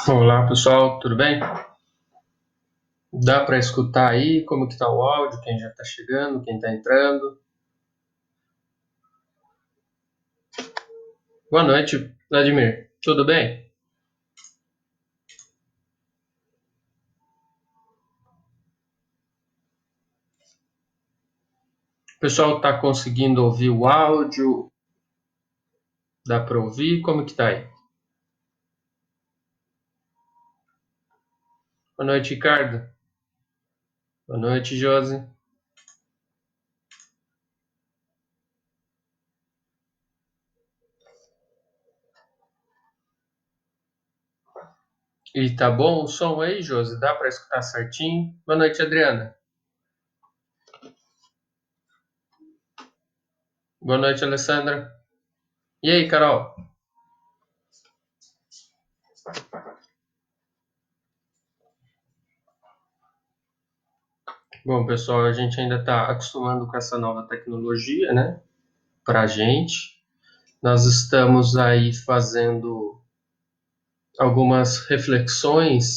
Olá pessoal, tudo bem? Dá para escutar aí como que tá o áudio, quem já está chegando, quem está entrando? Boa noite, Vladimir. Tudo bem? O pessoal está conseguindo ouvir o áudio? Dá para ouvir? Como que tá aí? Boa noite, Ricardo. Boa noite, Josi. E tá bom o som aí, Josi? Dá para escutar certinho? Boa noite, Adriana. Boa noite, Alessandra. E aí, Carol? Bom, pessoal, a gente ainda está acostumando com essa nova tecnologia, né? Pra gente. Nós estamos aí fazendo algumas reflexões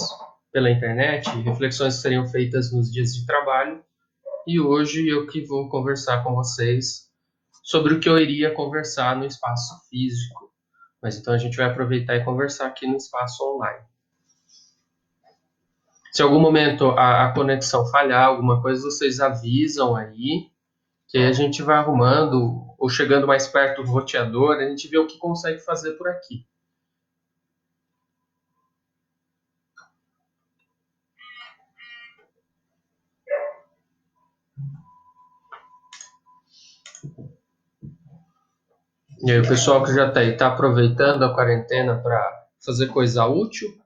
pela internet, reflexões que seriam feitas nos dias de trabalho, e hoje eu que vou conversar com vocês sobre o que eu iria conversar no espaço físico. Mas então a gente vai aproveitar e conversar aqui no espaço online. Se em algum momento a conexão falhar, alguma coisa, vocês avisam aí, que aí a gente vai arrumando, ou chegando mais perto do roteador, a gente vê o que consegue fazer por aqui. E aí o pessoal que já está aí, está aproveitando a quarentena para fazer coisa útil?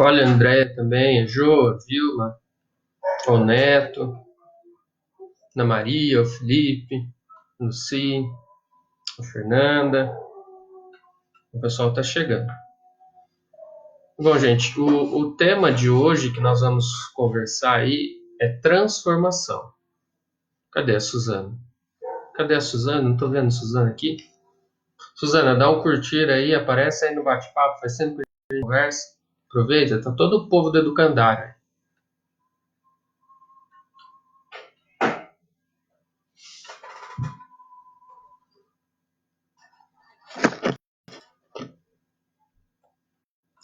Olha, a Andréia também, a Jo, a Vilma, o Neto, Ana Maria, o Felipe, a Luci, a Fernanda. O pessoal está chegando. Bom, gente, o tema de hoje que nós vamos conversar aí é transformação. Cadê a Suzana? Cadê a Suzana? Não estou vendo a Suzana aqui. Suzana, dá um curtir aí, aparece aí no bate-papo, faz sempre que a gente conversa. Aproveita, tá todo o povo do Educandário.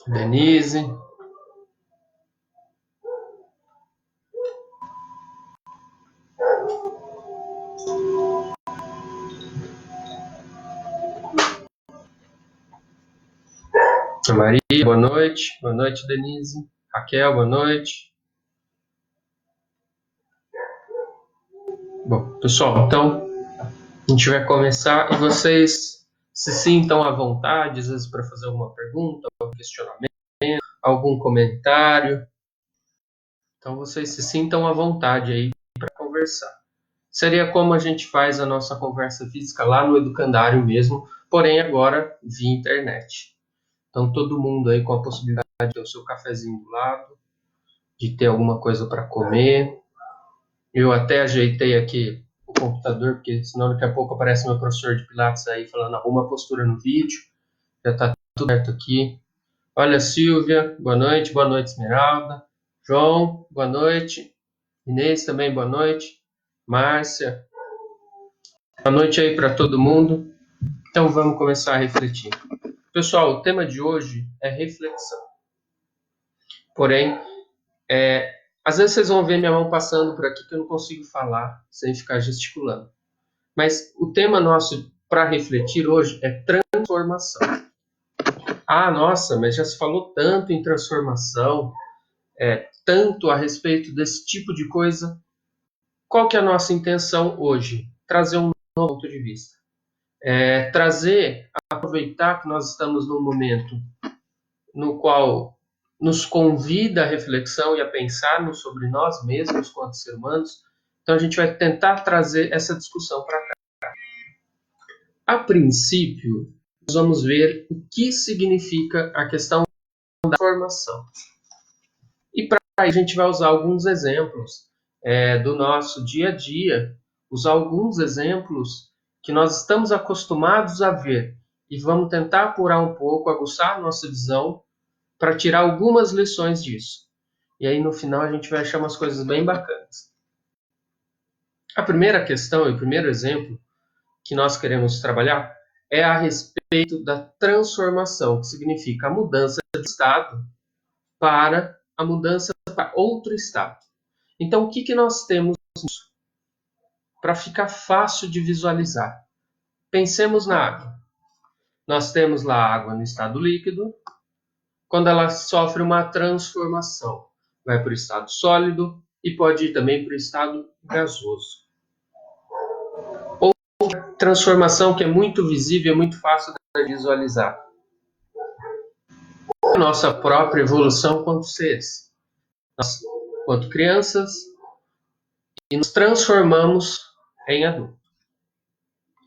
Denise. Maria, boa noite. Boa noite, Denise. Raquel, boa noite. Bom, pessoal, então a gente vai começar e vocês se sintam à vontade, às vezes, para fazer alguma pergunta, algum questionamento, algum comentário. Então vocês se sintam à vontade aí para conversar. Seria como a gente faz a nossa conversa física lá no Educandário mesmo, porém agora via internet. Então todo mundo aí com a possibilidade de ter o seu cafezinho do lado, de ter alguma coisa para comer. Eu até ajeitei aqui o computador, porque senão daqui a pouco aparece meu professor de Pilates aí falando arruma a postura no vídeo. Já está tudo certo aqui. Olha, Silvia, boa noite, Esmeralda. João, boa noite. Inês também, boa noite. Márcia, boa noite aí para todo mundo. Então vamos começar a refletir. Pessoal, o tema de hoje é reflexão. Porém, às vezes vocês vão ver minha mão passando por aqui que eu não consigo falar sem ficar gesticulando. Mas o tema nosso para refletir hoje é transformação. Ah, nossa, mas já se falou tanto em transformação, tanto a respeito desse tipo de coisa. Qual que é a nossa intenção hoje? Trazer um novo ponto de vista. Aproveitar que nós estamos num momento no qual nos convida à reflexão e a pensarmos sobre nós mesmos quanto seres humanos. Então a gente vai tentar trazer essa discussão para cá. A princípio, nós vamos ver o que significa a questão da formação. E para aí a gente vai usar alguns exemplos do nosso dia a dia, usar alguns exemplos que nós estamos acostumados a ver e vamos tentar apurar um pouco, aguçar a nossa visão para tirar algumas lições disso. E aí no final a gente vai achar umas coisas bem bacanas. A primeira questão e o primeiro exemplo que nós queremos trabalhar é a respeito da transformação, que significa a mudança de estado para a mudança para outro estado. Então, o que nós temos nisso? Para ficar fácil de visualizar. Pensemos na água. Nós temos lá a água no estado líquido. Quando ela sofre uma transformação, vai para o estado sólido e pode ir também para o estado gasoso. Outra transformação que é muito visível e muito fácil de visualizar. A nossa própria evolução quanto seres. Nós, quanto crianças, e nos transformamos em adultos.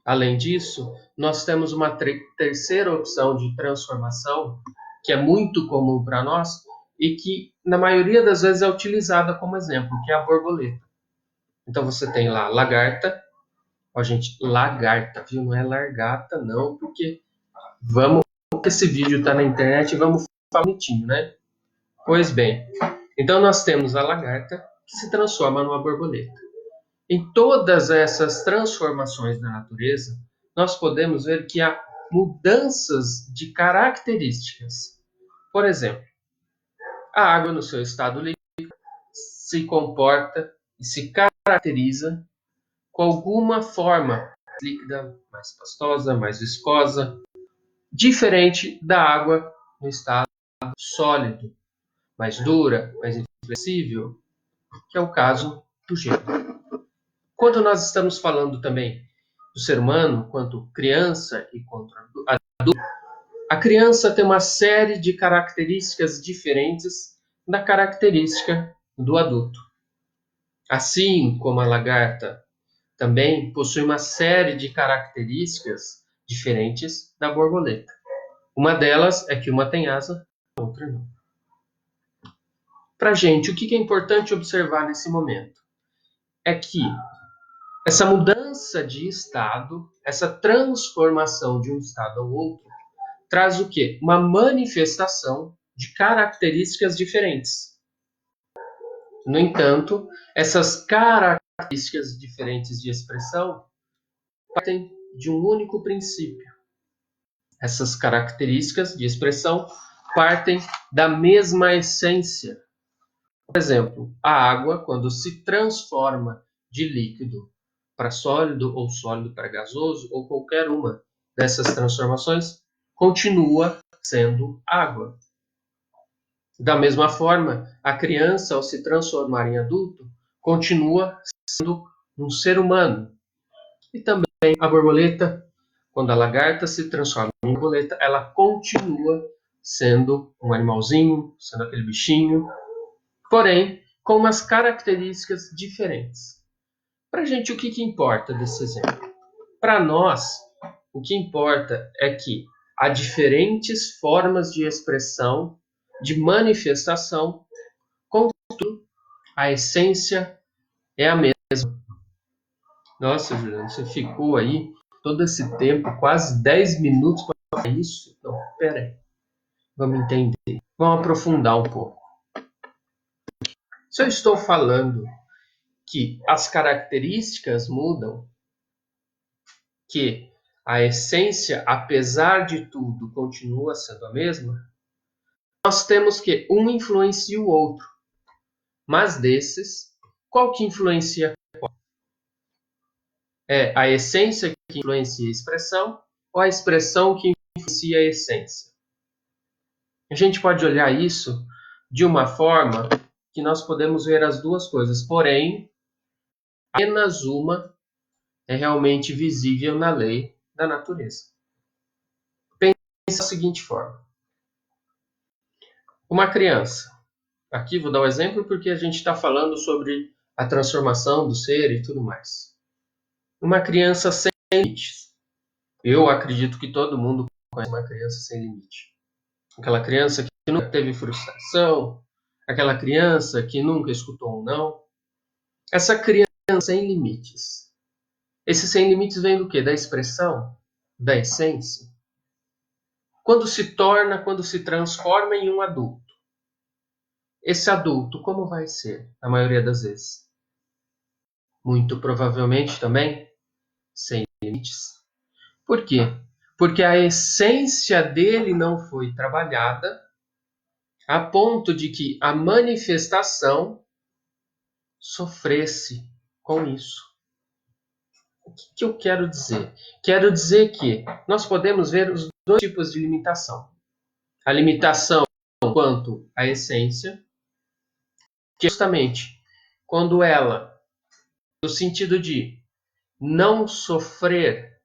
Além disso, nós temos uma terceira opção de transformação, que é muito comum para nós e que, na maioria das vezes, é utilizada como exemplo, que é a borboleta. Então, você tem lá a lagarta. Ó, gente, lagarta, viu? Não é largata, não, porque esse vídeo está na internet e vamos falar bonitinho, né? Pois bem, então nós temos a lagarta que se transforma numa borboleta. Em todas essas transformações da natureza, nós podemos ver que há mudanças de características. Por exemplo, a água no seu estado líquido se comporta e se caracteriza com alguma forma líquida, mais pastosa, mais viscosa, diferente da água no estado sólido, mais dura, mais inflexível, que é o caso do gelo. Quando nós estamos falando também do ser humano, quanto criança e quanto adulto, a criança tem uma série de características diferentes da característica do adulto. Assim como a lagarta também possui uma série de características diferentes da borboleta. Uma delas é que uma tem asa, a outra não. Para a gente, o que é importante observar nesse momento? É que essa mudança de estado, essa transformação de um estado ao outro, traz o quê? Uma manifestação de características diferentes. No entanto, essas características diferentes de expressão partem de um único princípio. Essas características de expressão partem da mesma essência. Por exemplo, a água, quando se transforma de líquido para sólido ou sólido para gasoso, ou qualquer uma dessas transformações, continua sendo água. Da mesma forma, a criança, ao se transformar em adulto, continua sendo um ser humano. E também a borboleta, quando a lagarta se transforma em borboleta, ela continua sendo um animalzinho, sendo aquele bichinho, porém com umas características diferentes. Para a gente, o que importa desse exemplo? Para nós, o que importa é que há diferentes formas de expressão, de manifestação, contudo, a essência é a mesma. Nossa, Juliano, você ficou aí todo esse tempo, quase 10 minutos para falar isso? Não, peraí. Vamos entender. Vamos aprofundar um pouco. Se eu estou falando que as características mudam, que a essência, apesar de tudo, continua sendo a mesma, nós temos que um influencia o outro. Mas desses, qual que influencia qual? É a essência que influencia a expressão ou a expressão que influencia a essência? A gente pode olhar isso de uma forma que nós podemos ver as duas coisas, porém, apenas uma é realmente visível na lei da natureza. Pense da seguinte forma. Uma criança. Aqui vou dar um exemplo porque a gente está falando sobre a transformação do ser e tudo mais. Uma criança sem limites. Eu acredito que todo mundo conhece uma criança sem limite. aquela criança que nunca teve frustração, aquela criança que nunca escutou um não. Essa criança sem limites. Esse sem limites vem do quê? Da expressão, da essência. Quando se transforma em um adulto. Esse adulto, como vai ser, na maioria das vezes? Muito provavelmente também sem limites. Por quê? Porque a essência dele não foi trabalhada a ponto de que a manifestação sofresse com isso. O que eu quero dizer? Quero dizer que nós podemos ver os dois tipos de limitação. A limitação quanto à essência, que justamente quando ela, no sentido de não sofrer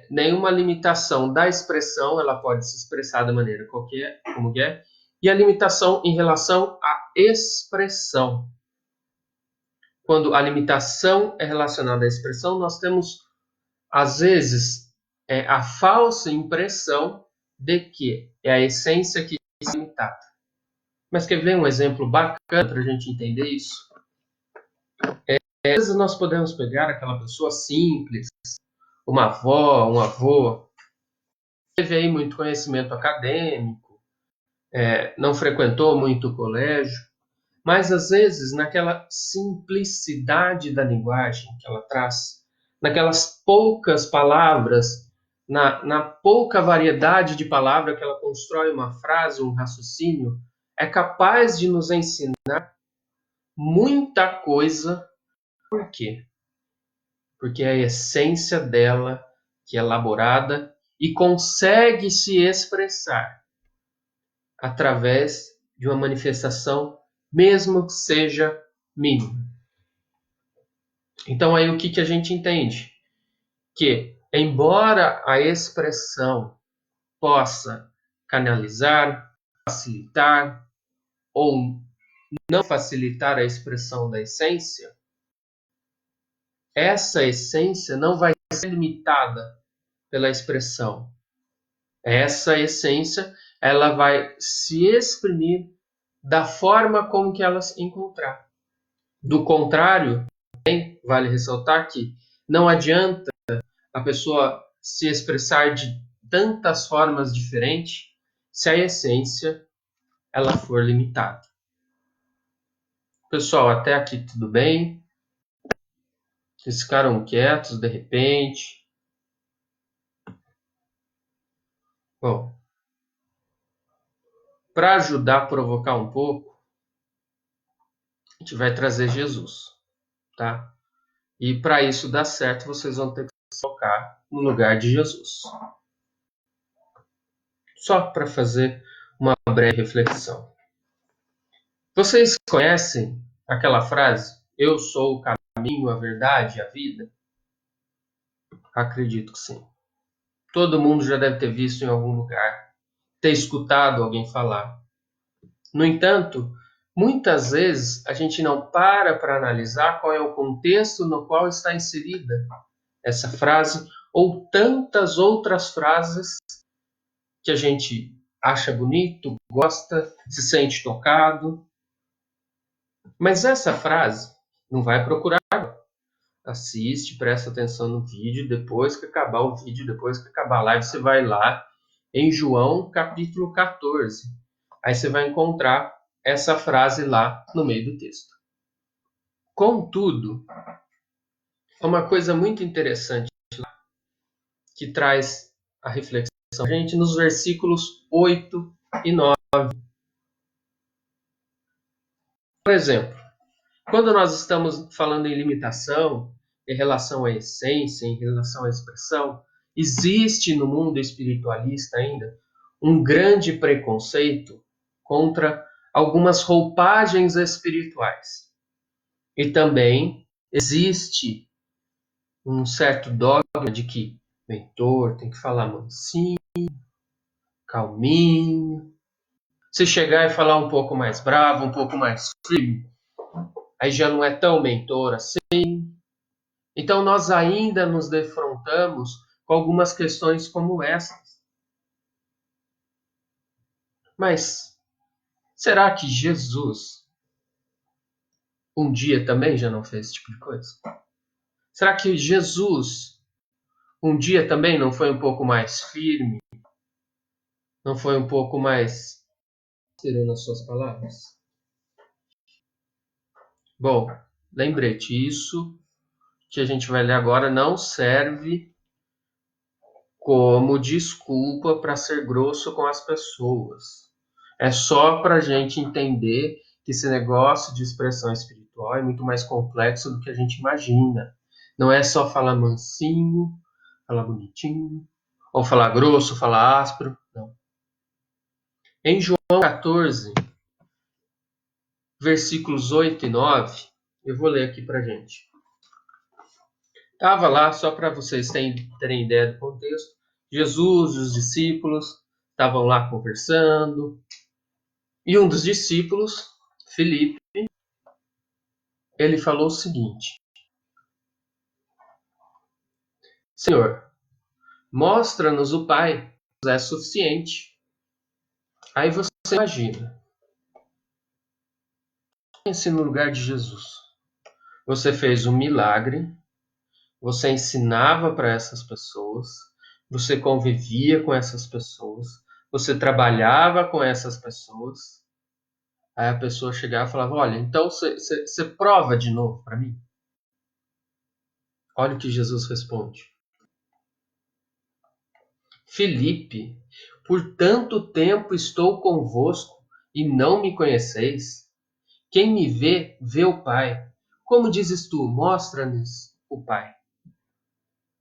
nenhuma limitação da expressão, ela pode se expressar da maneira qualquer, como é, e a limitação em relação à expressão. Quando a limitação é relacionada à expressão, nós temos, às vezes, a falsa impressão de que é a essência que é limitada. Mas quer ver um exemplo bacana para a gente entender isso? Às vezes nós podemos pegar aquela pessoa simples, uma avó, um avô, que teve aí muito conhecimento acadêmico, não frequentou muito o colégio, mas às vezes naquela simplicidade da linguagem que ela traz, naquelas poucas palavras, na pouca variedade de palavras que ela constrói uma frase, um raciocínio, é capaz de nos ensinar muita coisa. Por quê? Porque é a essência dela que é elaborada e consegue se expressar através de uma manifestação, mesmo que seja mínima. Então aí o que a gente entende? Que, embora a expressão possa canalizar, facilitar ou não facilitar a expressão da essência, essa essência não vai ser limitada pela expressão. Essa essência, ela vai se exprimir da forma como que ela se encontrar. Do contrário, também vale ressaltar que não adianta a pessoa se expressar de tantas formas diferentes se a essência ela for limitada. Pessoal, até aqui tudo bem? Vocês ficaram quietos de repente? Bom, para ajudar a provocar um pouco, a gente vai trazer Jesus, tá? E para isso dar certo, vocês vão ter que se colocar no lugar de Jesus. Só para fazer uma breve reflexão. Vocês conhecem aquela frase, eu sou o caminho, a verdade e a vida? Acredito que sim. Todo mundo já deve ter visto em algum lugar, ter escutado alguém falar. No entanto, muitas vezes a gente não para analisar qual é o contexto no qual está inserida essa frase ou tantas outras frases que a gente acha bonito, gosta, se sente tocado. Mas essa frase não vai procurar. Assiste, presta atenção no vídeo, depois que acabar o vídeo, depois que acabar a live, você vai lá em João capítulo 14. Aí você vai encontrar essa frase lá no meio do texto. Contudo, é uma coisa muito interessante lá, que traz a reflexão a gente nos versículos 8 e 9. Por exemplo, quando nós estamos falando em limitação, em relação à essência, em relação à expressão, existe no mundo espiritualista ainda um grande preconceito contra algumas roupagens espirituais. E também existe um certo dogma de que o mentor tem que falar mansinho, calminho. Se chegar e falar um pouco mais bravo, um pouco mais firme, aí já não é tão mentor assim. Então nós ainda nos defrontamos com algumas questões como essas. Mas será que Jesus um dia também já não fez esse tipo de coisa? Será que Jesus um dia também não foi um pouco mais firme? Não foi um pouco mais sincero nas suas palavras? Bom, lembrete, isso que a gente vai ler agora não serve como desculpa para ser grosso com as pessoas. É só para a gente entender que esse negócio de expressão espiritual é muito mais complexo do que a gente imagina. Não é só falar mansinho, falar bonitinho, ou falar grosso, falar áspero. Não. Em João 14, versículos 8 e 9, eu vou ler aqui para a gente. Estava lá, só para vocês terem ideia do contexto, Jesus e os discípulos estavam lá conversando, e um dos discípulos, Filipe, ele falou o seguinte: Senhor, mostra-nos o Pai, é suficiente. Aí você imagina, pense no lugar de Jesus. Você fez um milagre, você ensinava para essas pessoas, você convivia com essas pessoas, você trabalhava com essas pessoas. Aí a pessoa chegava e falava: Olha, então você prova de novo para mim? Olha o que Jesus responde: Filipe, por tanto tempo estou convosco e não me conheceis? Quem me vê, vê o Pai. Como dizes tu, mostra-nos o Pai.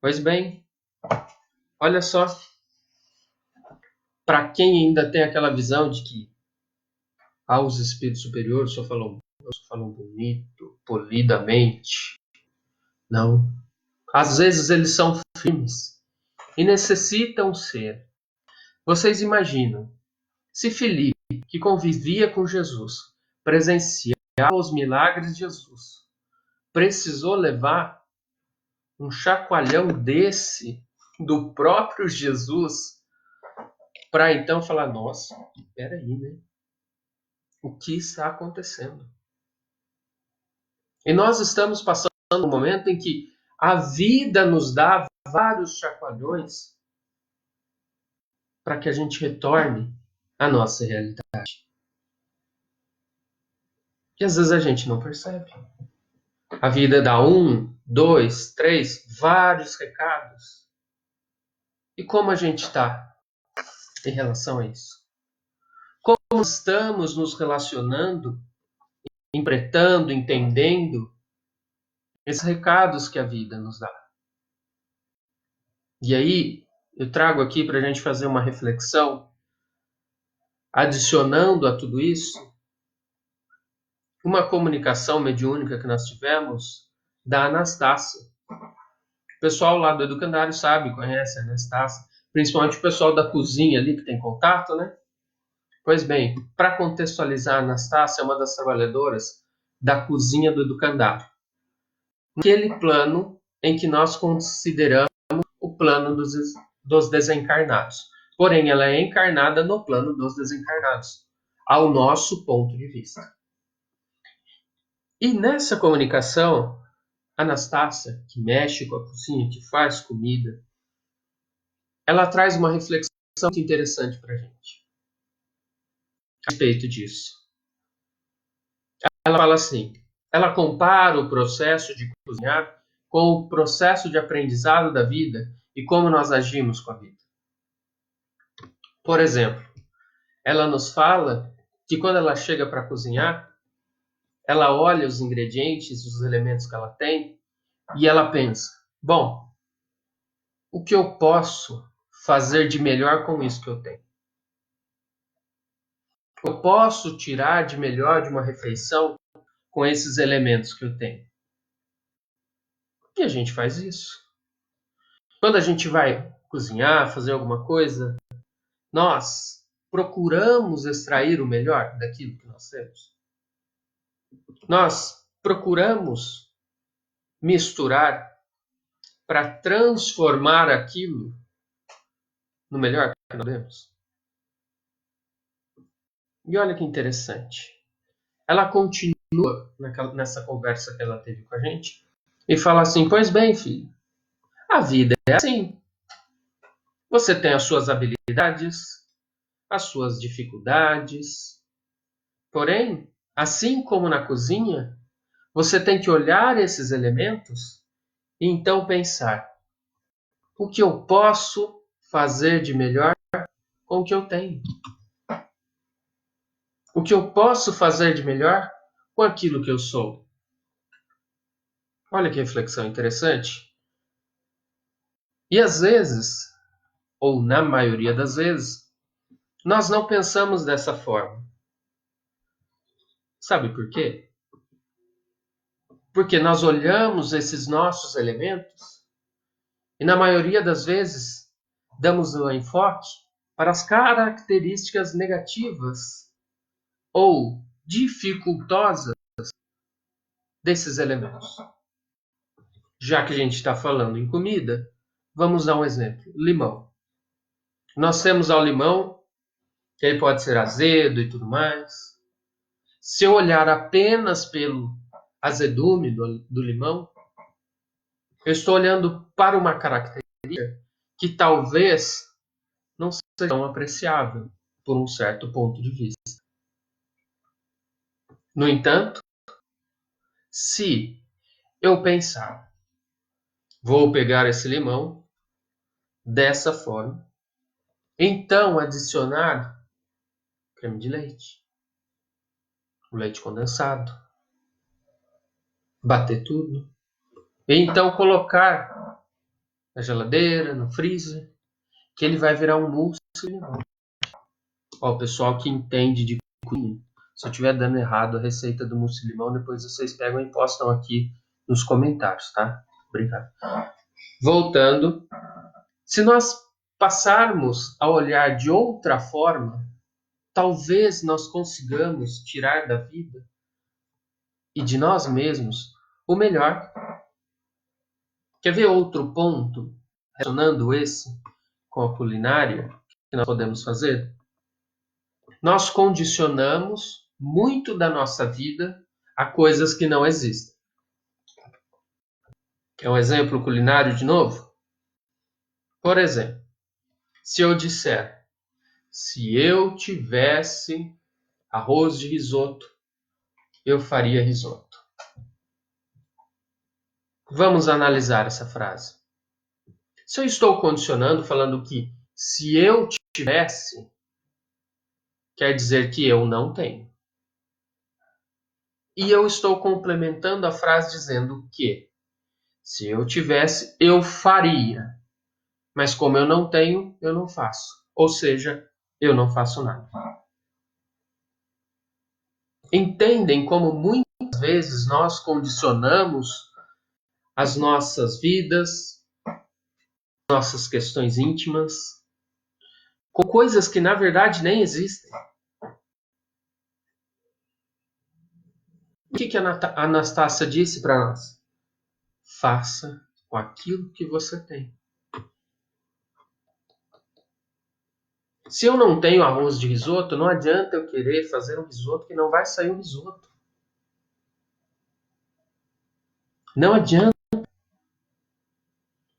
Pois bem, olha só, para quem ainda tem aquela visão de que os espíritos superiores só falam bonito, polidamente. Não. Às vezes eles são firmes e necessitam ser. Vocês imaginam, se Filipe, que convivia com Jesus, presenciava os milagres de Jesus, precisou levar um chacoalhão desse do próprio Jesus para então falar: nossa, peraí, né? O que está acontecendo? E nós estamos passando um momento em que a vida nos dá vários chacoalhões para que a gente retorne à nossa realidade. E às vezes a gente não percebe. A vida dá 1, 2, 3, vários recados. E como a gente está em relação a isso? Como estamos nos relacionando, interpretando, entendendo esses recados que a vida nos dá? E aí, eu trago aqui para a gente fazer uma reflexão, adicionando a tudo isso, uma comunicação mediúnica que nós tivemos da Anastácia. O pessoal lá do Educandário sabe, conhece a Anastácia, principalmente o pessoal da cozinha ali que tem contato, né? Pois bem, para contextualizar, a Anastácia é uma das trabalhadoras da cozinha do Educandário. Naquele plano em que nós consideramos o plano dos desencarnados. Porém, ela é encarnada no plano dos desencarnados, ao nosso ponto de vista. E nessa comunicação, a Anastácia, que mexe com a cozinha, que faz comida, ela traz uma reflexão muito interessante para a gente a respeito disso. Ela fala assim, ela compara o processo de cozinhar com o processo de aprendizado da vida e como nós agimos com a vida. Por exemplo, ela nos fala que quando ela chega para cozinhar, ela olha os ingredientes, os elementos que ela tem, e ela pensa: bom, o que eu posso fazer de melhor com isso que eu tenho? Eu posso tirar de melhor de uma refeição com esses elementos que eu tenho? E a gente faz isso. Quando a gente vai cozinhar, fazer alguma coisa, nós procuramos extrair o melhor daquilo que nós temos. Nós procuramos misturar para transformar aquilo no melhor que nós temos. E olha que interessante. Ela continua nessa conversa que ela teve com a gente e fala assim: pois bem, filho, a vida é assim. Você tem as suas habilidades, as suas dificuldades. Porém, assim como na cozinha, você tem que olhar esses elementos e então pensar: o que eu posso fazer de melhor com o que eu tenho? O que eu posso fazer de melhor com aquilo que eu sou? Olha que reflexão interessante. E às vezes, ou na maioria das vezes, nós não pensamos dessa forma. Sabe por quê? Porque nós olhamos esses nossos elementos e, na maioria das vezes, damos o enfoque para as características negativas ou dificultosas desses elementos. Já que a gente está falando em comida, vamos dar um exemplo: limão. Nós temos o limão, que ele pode ser azedo e tudo mais. Se eu olhar apenas pelo azedume do limão, eu estou olhando para uma característica que talvez não seja tão apreciável por um certo ponto de vista. No entanto, se eu pensar, vou pegar esse limão dessa forma, então adicionar creme de leite, o leite condensado, bater tudo, e então colocar na geladeira, no freezer, que ele vai virar um mousse de limão. Ó, o pessoal que entende de cozinha, se eu estiver dando errado a receita do mousse de limão, depois vocês pegam e postam aqui nos comentários, tá? Obrigado. Voltando, se nós passarmos a olhar de outra forma, talvez nós consigamos tirar da vida e de nós mesmos o melhor. Quer ver outro ponto, relacionando esse com a culinária, que nós podemos fazer? Nós condicionamos muito da nossa vida a coisas que não existem. Quer um exemplo culinário de novo? Por exemplo, se eu disser, se eu tivesse arroz de risoto, eu faria risoto. Vamos analisar essa frase. Se eu estou condicionando, falando que se eu tivesse, quer dizer que eu não tenho. E eu estou complementando a frase dizendo que se eu tivesse, eu faria. Mas como eu não tenho, eu não faço. Ou seja, eu não faço nada. Entendem como muitas vezes nós condicionamos as nossas vidas, nossas questões íntimas, com coisas que na verdade nem existem. O que a Anastácia disse para nós? Faça com aquilo que você tem. Se eu não tenho arroz de risoto, não adianta eu querer fazer um risoto que não vai sair um risoto. Não adianta.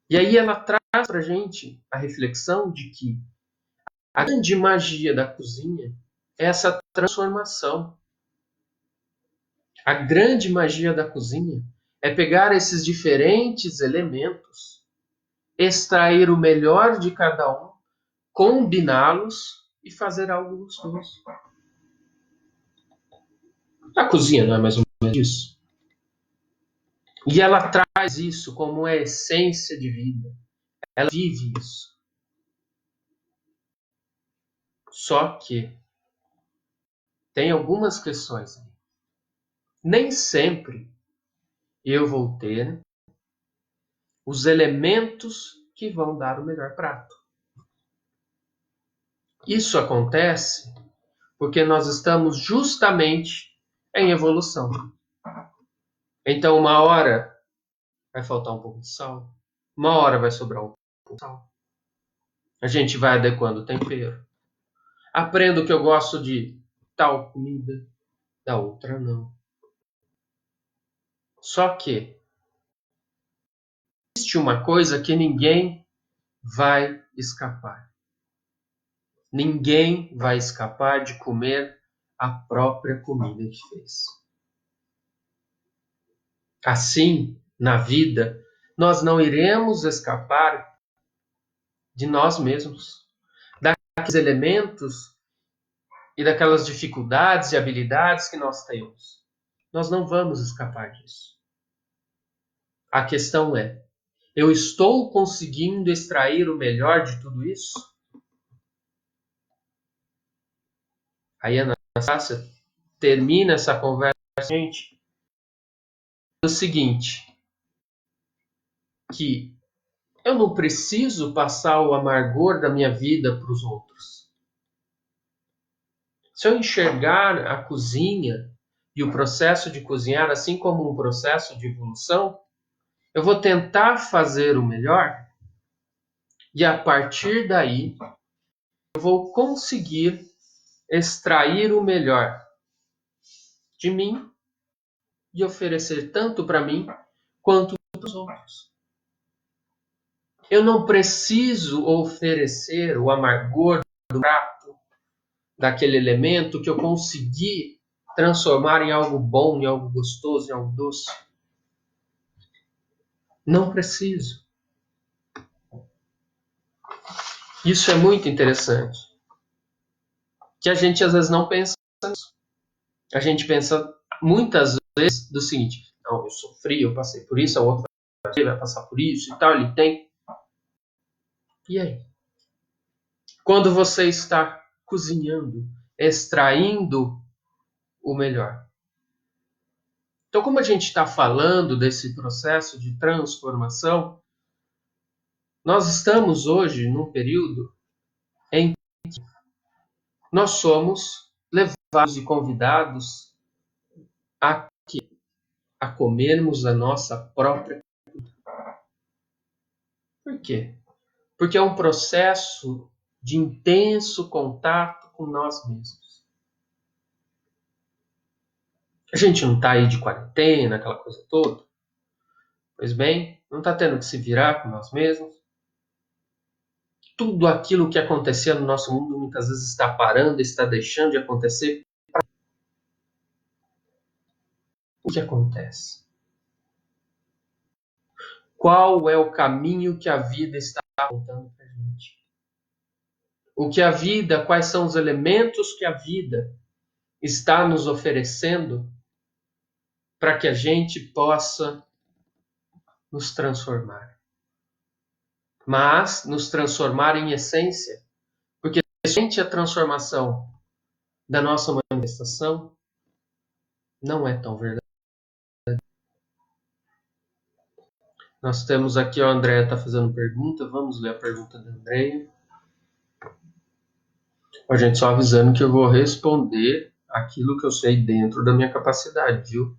E aí ela traz para a gente a reflexão de que a grande magia da cozinha é essa transformação. A grande magia da cozinha é pegar esses diferentes elementos, extrair o melhor de cada um, combiná-los e fazer algo gostoso. A cozinha não é mais ou menos isso? E ela traz isso como uma essência de vida. Ela vive isso. Só que tem algumas questões aí. Nem sempre eu vou ter os elementos que vão dar o melhor prato. Isso acontece porque nós estamos justamente em evolução. Então, uma hora vai faltar um pouco de sal, uma hora vai sobrar um pouco de sal. A gente vai adequando o tempero. Aprendo que eu gosto de tal comida, da outra não. Só que existe uma coisa que ninguém vai escapar. Ninguém vai escapar de comer a própria comida que fez. Assim, na vida, nós não iremos escapar de nós mesmos, daqueles elementos e daquelas dificuldades e habilidades que nós temos. Nós não vamos escapar disso. A questão é, eu estou conseguindo extrair o melhor de tudo isso? Aí a Anastácia termina essa conversa, gente, o seguinte, que eu não preciso passar o amargor da minha vida para os outros. Se eu enxergar a cozinha e o processo de cozinhar assim como um processo de evolução, eu vou tentar fazer o melhor e a partir daí eu vou conseguir extrair o melhor de mim e oferecer tanto para mim quanto para os outros. Eu não preciso oferecer o amargor do prato, daquele elemento que eu consegui transformar em algo bom, em algo gostoso, em algo doce. Não preciso. Isso é muito interessante. Que a gente às vezes não pensa nisso. A gente pensa muitas vezes do seguinte: não, eu sofri, eu passei por isso, a outra vai passar por isso e tal, ele tem. E aí? Quando você está cozinhando, extraindo o melhor. Então, como a gente está falando desse processo de transformação, nós estamos hoje num período em que nós somos levados e convidados a, a comermos a nossa própria. Por quê? Porque é um processo de intenso contato com nós mesmos. A gente não está aí de quarentena, aquela coisa toda. Pois bem, não está tendo que se virar com nós mesmos. Tudo aquilo que acontecia no nosso mundo muitas vezes está parando, está deixando de acontecer. O que acontece? Qual é o caminho que a vida está apontando para a gente? O que a vida, quais são os elementos que a vida está nos oferecendo para que a gente possa nos transformar. Mas nos transformar em essência, porque somente a transformação da nossa manifestação não é tão verdade. Nós temos aqui, a Andréia está fazendo pergunta, vamos ler a pergunta da Andréia. A gente só avisando que eu vou responder aquilo que eu sei dentro da minha capacidade, viu?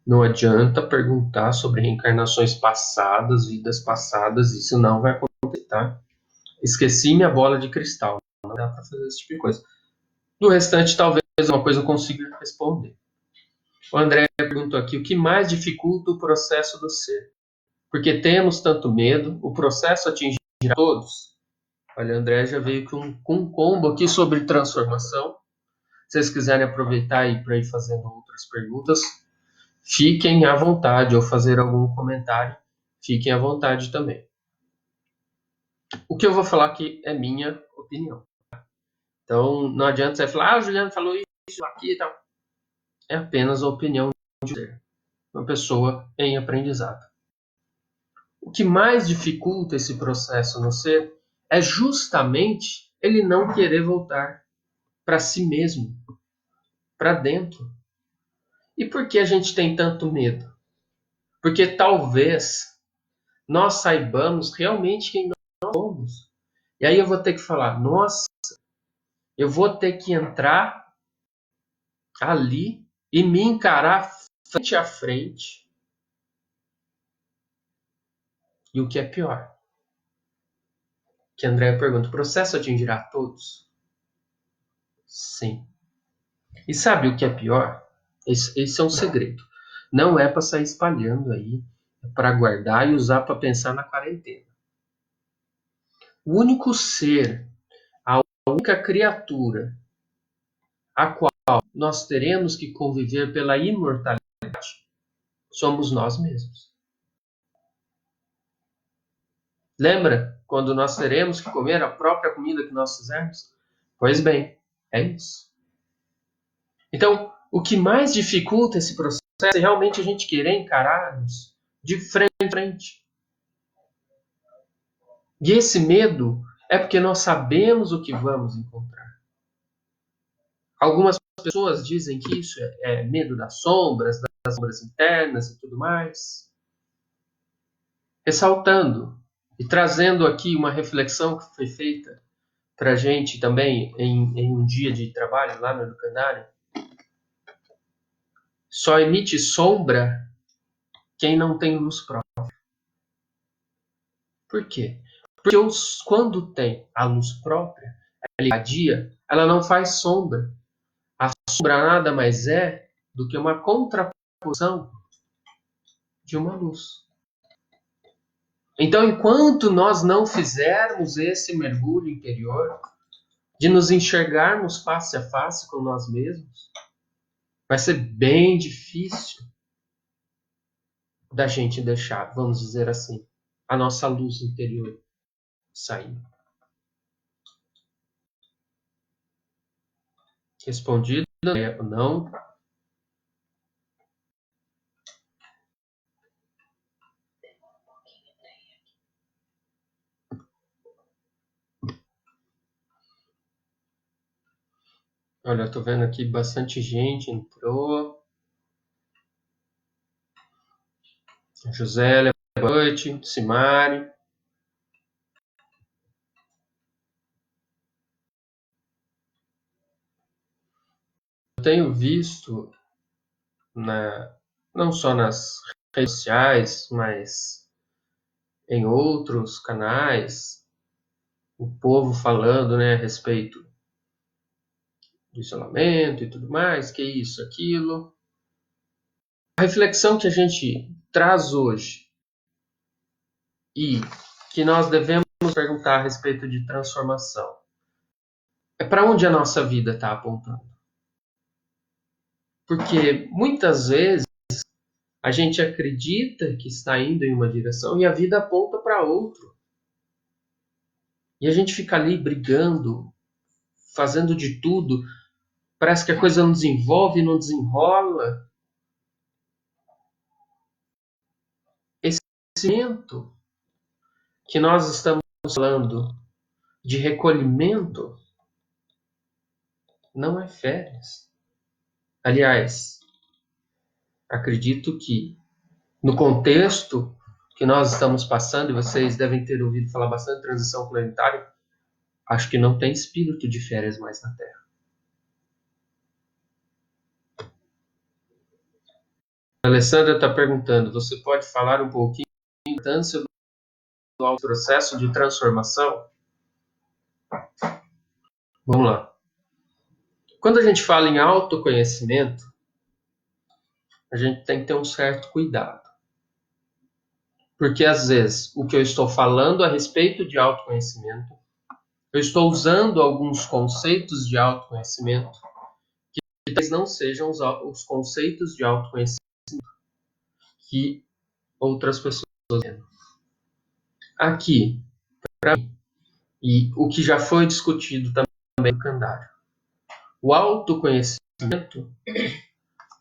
Não adianta perguntar sobre reencarnações passadas, vidas passadas, isso não vai acontecer, tá? Esqueci minha bola de cristal, não dá para fazer esse tipo de coisa. Do restante, talvez uma coisa eu consiga responder. O André perguntou aqui, o que mais dificulta o processo do ser? Porque temos tanto medo, o processo atingirá todos? Olha, o André já veio com um combo aqui sobre transformação. Se vocês quiserem aproveitar e para ir fazendo outras perguntas, fiquem à vontade, ou fazer algum comentário, fiquem à vontade também. O que eu vou falar aqui é minha opinião. Então, não adianta você falar, o Juliano falou isso aqui e tal. É apenas a opinião de uma pessoa em aprendizado. O que mais dificulta esse processo no ser é justamente ele não querer voltar para si mesmo, para dentro. E por que a gente tem tanto medo? Porque talvez nós saibamos realmente quem nós somos. E aí eu vou ter que falar, nossa, eu vou ter que entrar ali e me encarar frente a frente. E o que é pior? Que André pergunta, o processo atingirá todos? Sim. E sabe o que é pior? Esse é um segredo. Não é para sair espalhando aí, é para guardar e usar para pensar na quarentena. O único ser, a única criatura a qual nós teremos que conviver pela imortalidade somos nós mesmos. Lembra quando nós teremos que comer a própria comida que nós fizermos? Pois bem, é isso. Então, o que mais dificulta esse processo é realmente a gente querer encarar-nos de frente a frente. E esse medo é porque nós sabemos o que vamos encontrar. Algumas pessoas dizem que isso é medo das sombras internas e tudo mais. Ressaltando e trazendo aqui uma reflexão que foi feita para a gente também em um dia de trabalho lá no Educandário. Só emite sombra quem não tem luz própria. Por quê? Porque quando tem a luz própria, ela irradia, ela não faz sombra. A sombra nada mais é do que uma contraposição de uma luz. Então, enquanto nós não fizermos esse mergulho interior, de nos enxergarmos face a face com nós mesmos, vai ser bem difícil da gente deixar, vamos dizer assim, a nossa luz interior sair. Respondido, não. Olha, eu tô vendo aqui bastante gente entrou. José, boa noite. Simari. Eu tenho visto, não só nas redes sociais, mas em outros canais, o povo falando, né, a respeito do isolamento e tudo mais, que isso, aquilo. A reflexão que a gente traz hoje e que nós devemos perguntar a respeito de transformação é para onde a nossa vida está apontando. Porque muitas vezes a gente acredita que está indo em uma direção e a vida aponta para outro. E a gente fica ali brigando, fazendo de tudo. Parece que a coisa não desenvolve, não desenrola. Esse momento que nós estamos falando de recolhimento não é férias. Aliás, acredito que no contexto que nós estamos passando, e vocês devem ter ouvido falar bastante de transição planetária, acho que não tem espírito de férias mais na Terra. A Alessandra está perguntando, você pode falar um pouquinho da importância do processo de transformação? Vamos lá. Quando a gente fala em autoconhecimento, a gente tem que ter um certo cuidado. Porque às vezes o que eu estou falando a respeito de autoconhecimento, eu estou usando alguns conceitos de autoconhecimento que talvez não sejam os conceitos de autoconhecimento que outras pessoas têm. Aqui, para mim, e o que já foi discutido também no Candário, o autoconhecimento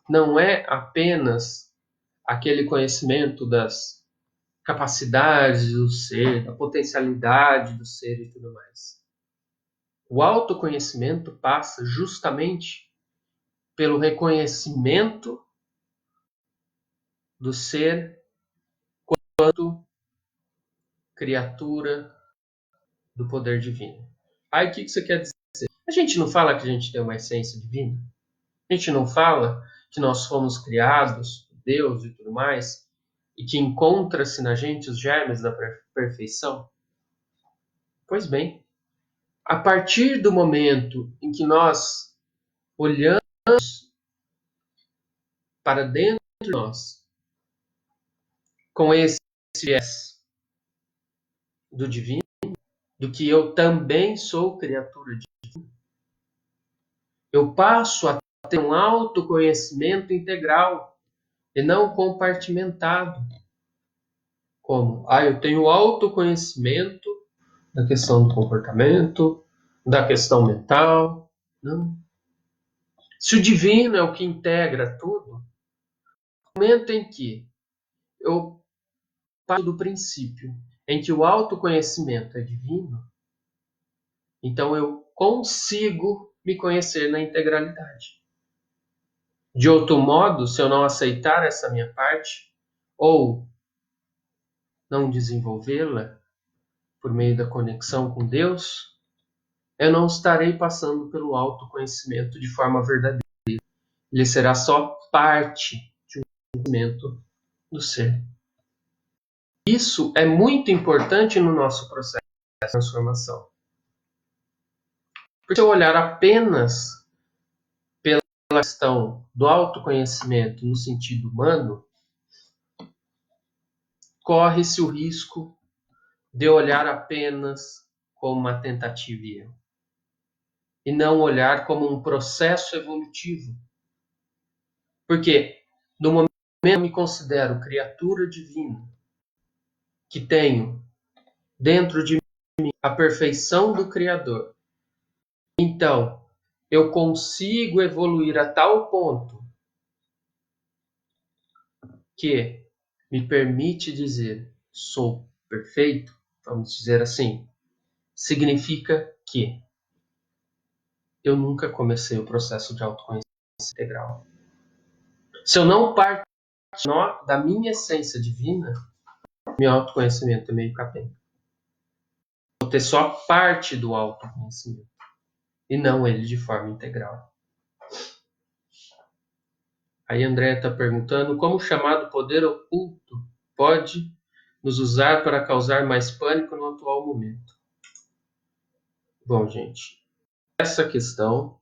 não é apenas aquele conhecimento das capacidades do ser, da potencialidade do ser e tudo mais. O autoconhecimento passa justamente pelo reconhecimento do ser quanto criatura do poder divino. Aí o que você quer dizer? A gente não fala que a gente tem uma essência divina? A gente não fala que nós fomos criados, Deus e tudo mais, e que encontra-se na gente os germes da perfeição? Pois bem, a partir do momento em que nós olhamos para dentro de nós, com esse viés do divino, do que eu também sou criatura divina, eu passo a ter um autoconhecimento integral e não compartimentado. Como? Eu tenho autoconhecimento da questão do comportamento, da questão mental. Não. Se o divino é o que integra tudo, no momento em que eu parto do princípio em que o autoconhecimento é divino, então eu consigo me conhecer na integralidade. De outro modo, se eu não aceitar essa minha parte, ou não desenvolvê-la por meio da conexão com Deus, eu não estarei passando pelo autoconhecimento de forma verdadeira. Ele será só parte de um conhecimento do ser. Isso é muito importante no nosso processo de transformação. Porque se eu olhar apenas pela questão do autoconhecimento no sentido humano, corre-se o risco de olhar apenas como uma tentativa e erro, e não olhar como um processo evolutivo. Porque no momento que eu me considero criatura divina, que tenho dentro de mim a perfeição do Criador, então eu consigo evoluir a tal ponto que me permite dizer sou perfeito, vamos dizer assim, significa que eu nunca comecei o processo de autoconhecimento integral. Se eu não parto da minha essência divina, meu autoconhecimento é meio capenga. Vou ter só parte do autoconhecimento e não ele de forma integral. Aí André está perguntando como o chamado poder oculto pode nos usar para causar mais pânico no atual momento. Bom, gente, essa questão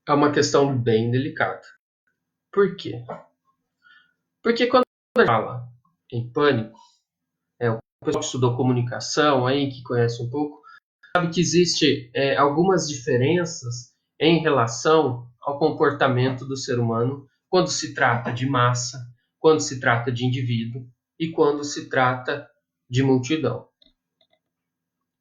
é uma questão bem delicada. Por quê? Porque quando a gente fala em pânico, o pessoal que estudou comunicação aí, que conhece um pouco, sabe que existe algumas diferenças em relação ao comportamento do ser humano quando se trata de massa, quando se trata de indivíduo e quando se trata de multidão.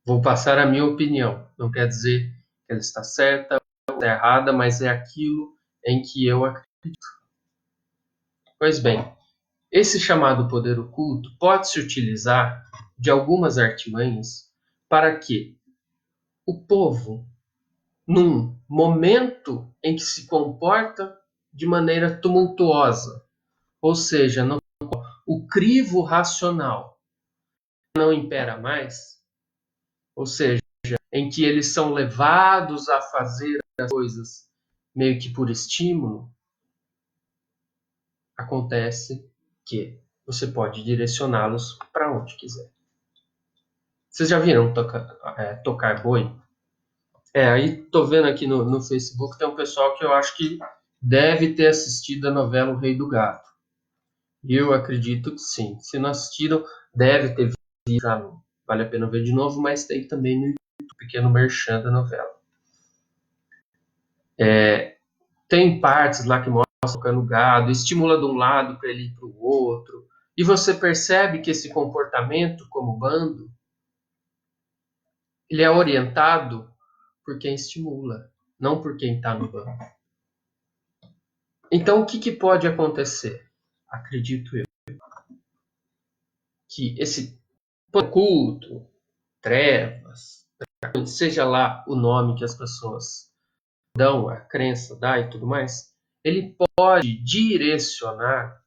Vou passar a minha opinião. Não quer dizer que ela está certa ou está errada, mas é aquilo em que eu acredito. Pois bem, esse chamado poder oculto pode se utilizar de algumas artimanhas para que o povo, num momento em que se comporta de maneira tumultuosa, ou seja, o crivo racional não impera mais, ou seja, em que eles são levados a fazer as coisas meio que por estímulo, acontece que você pode direcioná-los para onde quiser. Vocês já viram tocar boi? Aí tô vendo aqui no Facebook, tem um pessoal que eu acho que deve ter assistido a novela O Rei do Gado. E eu acredito que sim. Se não assistiram, deve ter visto. Vale a pena ver de novo, mas tem também no YouTube, pequeno merchan da novela. Tem partes lá que mostram tocando gado, estimula de um lado para ele ir para o outro. E você percebe que esse comportamento como bando, ele é orientado por quem estimula, não por quem está no bando. Então, o que pode acontecer? Acredito eu que esse culto, trevas, seja lá o nome que as pessoas dão, a crença dá e tudo mais, ele pode direcionar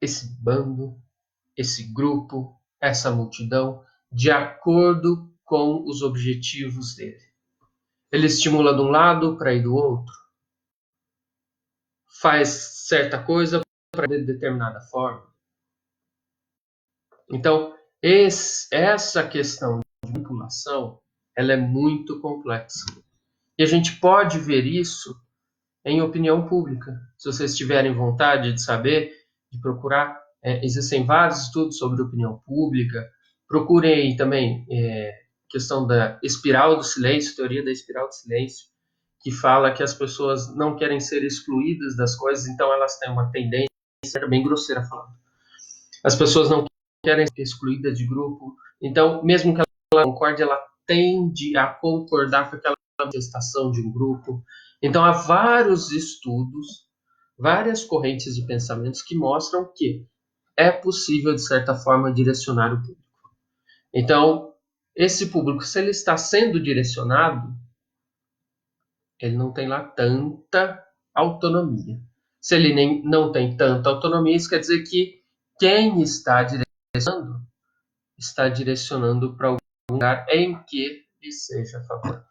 esse bando, esse grupo, essa multidão, de acordo com os objetivos dele. Ele estimula de um lado para ir do outro, faz certa coisa para de determinada forma. Então, essa questão de manipulação, ela é muito complexa. E a gente pode ver isso em opinião pública. Se vocês tiverem vontade de saber, de procurar, existem vários estudos sobre opinião pública. Procurem também questão da espiral do silêncio, teoria da espiral do silêncio, que fala que as pessoas não querem ser excluídas das coisas, então elas têm uma tendência, bem grosseira falando, as pessoas não querem ser excluídas de grupo, então mesmo que ela concorde, ela tende a concordar com aquela manifestação de um grupo. Então há vários estudos, várias correntes de pensamentos que mostram que é possível, de certa forma, direcionar o público. Então, esse público, se ele está sendo direcionado, ele não tem lá tanta autonomia. Se ele não tem tanta autonomia, isso quer dizer que quem está direcionando para algum lugar em que lhe seja favorável.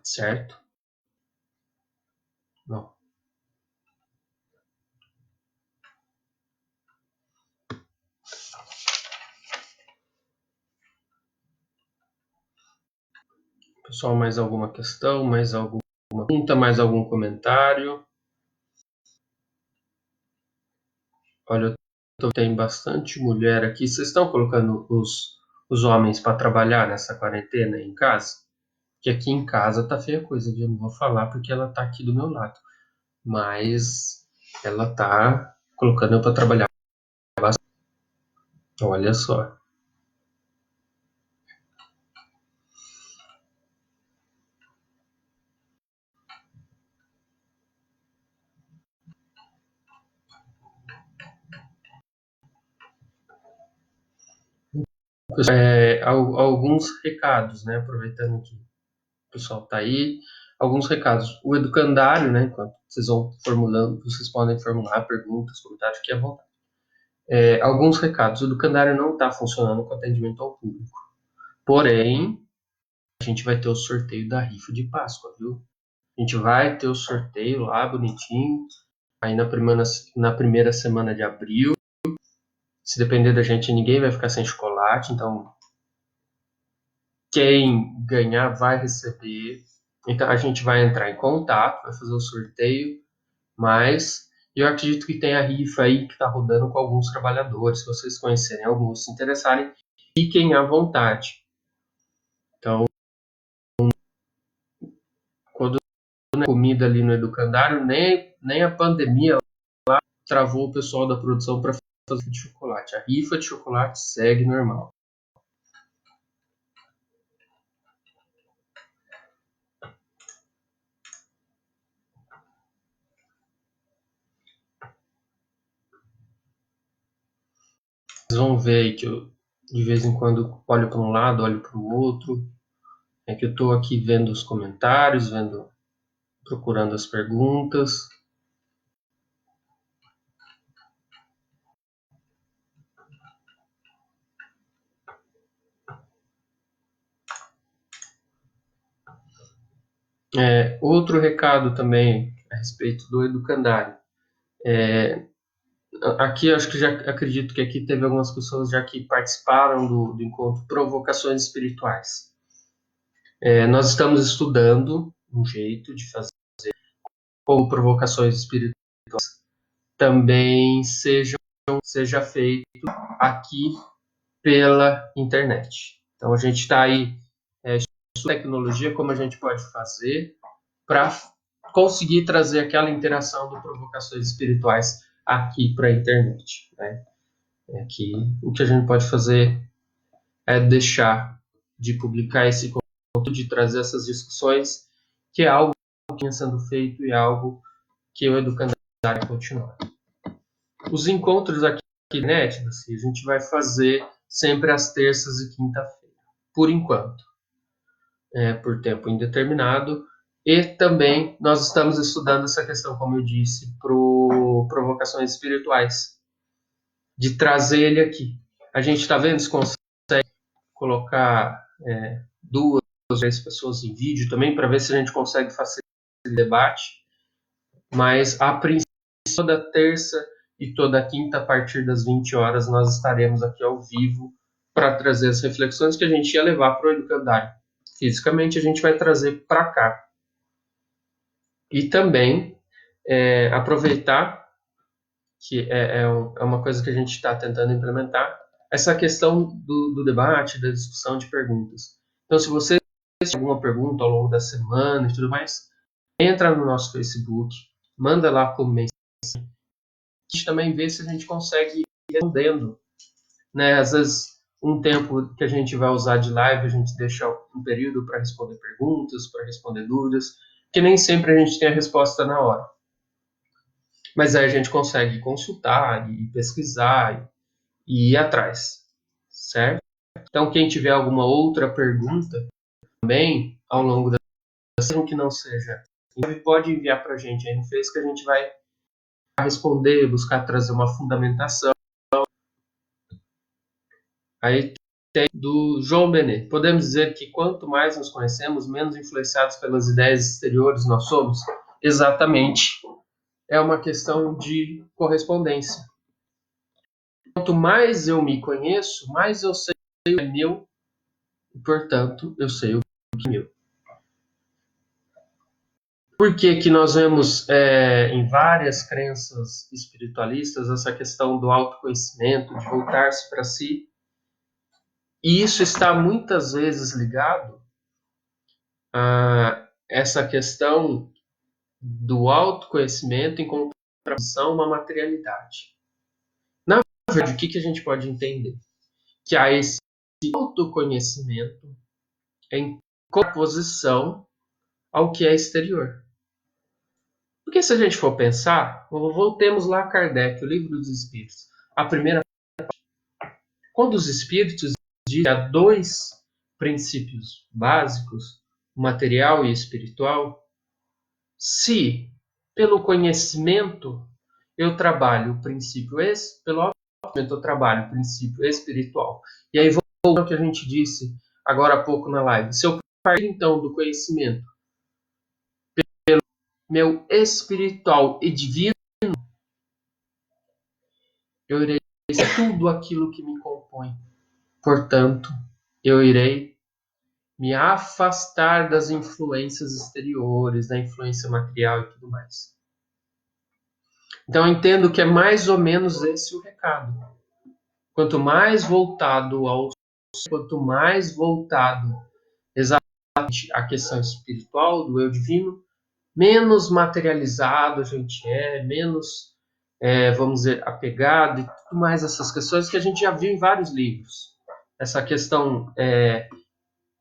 Certo? Não. Pessoal, mais alguma questão? Mais alguma pergunta? Mais algum comentário? Olha, tem bastante mulher aqui. Vocês estão colocando os homens para trabalhar nessa quarentena em casa? Que aqui em casa tá feia a coisa, viu? Eu não vou falar porque ela tá aqui do meu lado. Mas ela tá colocando eu para trabalhar bastante. Olha só. Alguns recados, né? Aproveitando que o pessoal tá aí. Alguns recados. O educandário, né? Enquanto vocês vão formulando, vocês podem formular perguntas, comentários, que é à vontade. Alguns recados. O educandário não está funcionando com atendimento ao público. Porém, a gente vai ter o sorteio da rifa de Páscoa, viu? A gente vai ter o sorteio lá, bonitinho, aí na primeira semana de abril. Se depender da gente, ninguém vai ficar sem chocolate, então quem ganhar vai receber. Então a gente vai entrar em contato, vai fazer o sorteio, mas eu acredito que tem a rifa aí que está rodando com alguns trabalhadores. Se vocês conhecerem alguns, se interessarem, fiquem à vontade. Então, quando a comida ali no educandário, nem a pandemia lá travou o pessoal da produção para fazer de chocolate. A rifa de chocolate segue normal. Vocês vão ver aí que eu, de vez em quando, olho para um lado, olho para o outro. É que eu estou aqui vendo os comentários, procurando as perguntas. Outro recado também a respeito do educandário. Aqui acho que já acredito que aqui teve algumas pessoas já que participaram do encontro Provocações Espirituais. Nós estamos estudando um jeito de fazer como provocações espirituais também seja feito aqui pela internet. Então a gente está aí estudando tecnologia, como a gente pode fazer para conseguir trazer aquela interação do Provocações Espirituais aqui para a internet, né? Que o que a gente pode fazer é deixar de publicar esse conteúdo, de trazer essas discussões, que é algo que está sendo feito e é algo que o Educandário vai continuar. Os encontros aqui na internet, assim, a gente vai fazer sempre às terças e quinta-feira, por enquanto, por tempo indeterminado. E também nós estamos estudando essa questão, como eu disse, para provocações espirituais, de trazer ele aqui. A gente está vendo se consegue colocar 2 ou 3 pessoas em vídeo também, para ver se a gente consegue facilitar esse debate. Mas a princípio, toda terça e toda quinta, a partir das 20 horas, nós estaremos aqui ao vivo para trazer as reflexões que a gente ia levar para o educandário. fisicamente, a gente vai trazer para cá. E também aproveitar, que é uma coisa que a gente está tentando implementar, essa questão do debate, da discussão de perguntas. Então, se você tem alguma pergunta ao longo da semana e tudo mais, entra no nosso Facebook, manda lá como mensagem, a gente também vê se a gente consegue ir respondendo, né? Às vezes, um tempo que a gente vai usar de live, a gente deixa um período para responder perguntas, para responder dúvidas, que nem sempre a gente tem a resposta na hora. Mas aí a gente consegue consultar e pesquisar e ir atrás, certo? Então, quem tiver alguma outra pergunta também ao longo da sessão que não seja, pode enviar para a gente aí no Face, que a gente vai responder, buscar trazer uma fundamentação. Aí tem do João Benet. Podemos dizer que quanto mais nos conhecemos, menos influenciados pelas ideias exteriores nós somos? Exatamente. É uma questão de correspondência. Quanto mais eu me conheço, mais eu sei o que é meu e, portanto, eu sei o que é meu. Por que nós vemos em várias crenças espiritualistas essa questão do autoconhecimento, de voltar-se para si? E isso está muitas vezes ligado a essa questão do autoconhecimento em contraposição a uma materialidade. Na verdade, o que a gente pode entender? Que há esse autoconhecimento em contraposição ao que é exterior. Porque se a gente for pensar, voltemos lá a Kardec, o Livro dos Espíritos. A primeira parte, quando os Espíritos dizem que há dois princípios básicos, material e espiritual, se pelo conhecimento eu trabalho o princípio pelo conhecimento eu trabalho o princípio espiritual. E aí voltando ao que a gente disse agora há pouco na live. Se eu partir então do conhecimento pelo meu espiritual e divino, eu irei ser tudo aquilo que me compõe. Portanto, eu irei me afastar das influências exteriores, da influência material e tudo mais. Então, eu entendo que é mais ou menos esse o recado. Quanto mais voltado quanto mais voltado exatamente à questão espiritual, do eu divino, menos materializado a gente menos, vamos dizer, apegado e tudo mais, essas questões que a gente já viu em vários livros. Essa questão